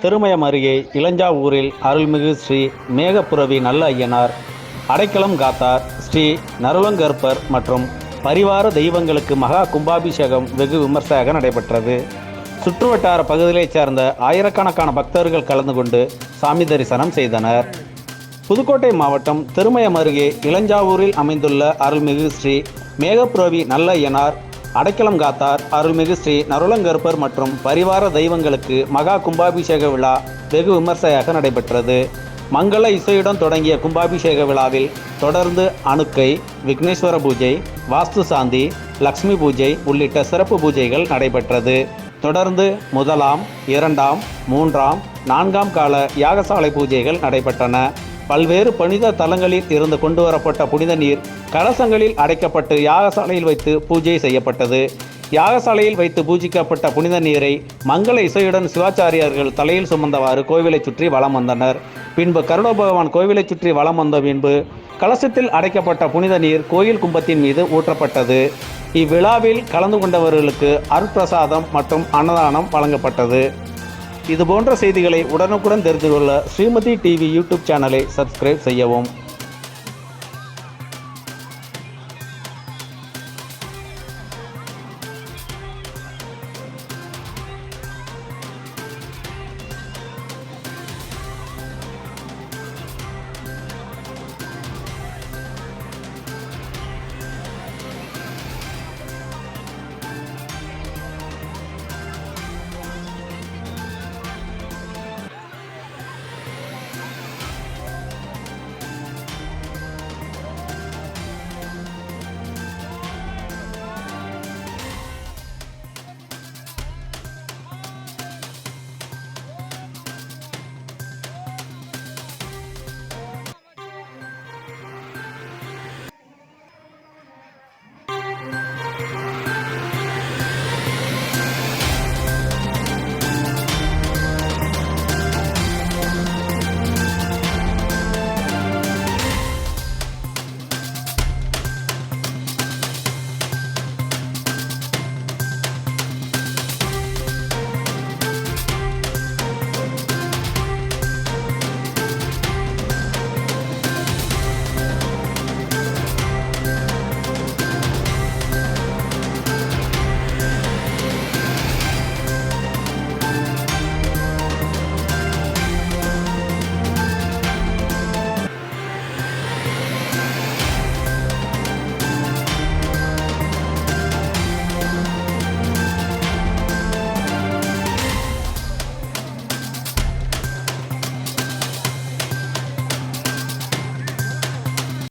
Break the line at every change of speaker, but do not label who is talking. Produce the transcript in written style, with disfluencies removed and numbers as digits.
திருமயம் அருகே இளஞ்சாவூரில் அருள்மிகு ஸ்ரீ மேகப்புரவி நல்ல ஐயனார், அடைக்கலம் காத்தார், ஸ்ரீ நருளங்கற்பர் மற்றும் பரிவார தெய்வங்களுக்கு மகா கும்பாபிஷேகம் வெகு விமர்சையாக நடைபெற்றது. சுற்றுவட்டார பகுதிகளைச் சேர்ந்த ஆயிரக்கணக்கான பக்தர்கள் கலந்து கொண்டு சாமி தரிசனம் செய்தனர். புதுக்கோட்டை மாவட்டம் திருமயம் அருகே இளஞ்சாவூரில் அமைந்துள்ள அருள்மிகு ஸ்ரீ மேகப்புரவி நல்ல ஐயனார், அடைக்கலம் காத்தார், அருள்மிகு ஸ்ரீ நருளங்கற்பர் மற்றும் பரிவார தெய்வங்களுக்கு மகா கும்பாபிஷேக விழா வெகு விமர்சையாக நடைபெற்றது. மங்கள இசையுடன் தொடங்கிய கும்பாபிஷேக விழாவில் தொடர்ந்து அணுக்கை, விக்னேஸ்வர பூஜை, வாஸ்து சாந்தி, லக்ஷ்மி பூஜை உள்ளிட்ட சிறப்பு பூஜைகள் நடைபெற்றது. தொடர்ந்து 1ஆம், 2ஆம், 3ஆம், 4ஆம் கால யாகசாலை பூஜைகள் நடைபெற்றன. பல்வேறு புனித தலங்களில் இருந்து கொண்டு வரப்பட்ட புனித நீர் கலசங்களில் அடைக்கப்பட்டு யாகசாலையில் வைத்து பூஜை செய்யப்பட்டது. யாகசாலையில் வைத்து பூஜிக்கப்பட்ட புனித நீரை மங்கள இசையுடன் சிவாச்சாரியர்கள் தலையில் சுமந்தவாறு கோவிலை சுற்றி வலம் வந்தனர். பின்பு கருட பகவான் கோவிலை சுற்றி வலம் வந்த பின்பு கலசத்தில் அடைக்கப்பட்ட புனித நீர் கோயில் கும்பத்தின் மீது ஊற்றப்பட்டது. இவ்விழாவில் கலந்து கொண்டவர்களுக்கு அருட்பிரசாதம் மற்றும் அன்னதானம் வழங்கப்பட்டது. இதுபோன்ற செய்திகளை உடனுக்குடன் தெரிந்து கொள்ள ஸ்ரீமதி டிவி யூடியூப் சேனலை சப்ஸ்கிரைப் செய்யவும்.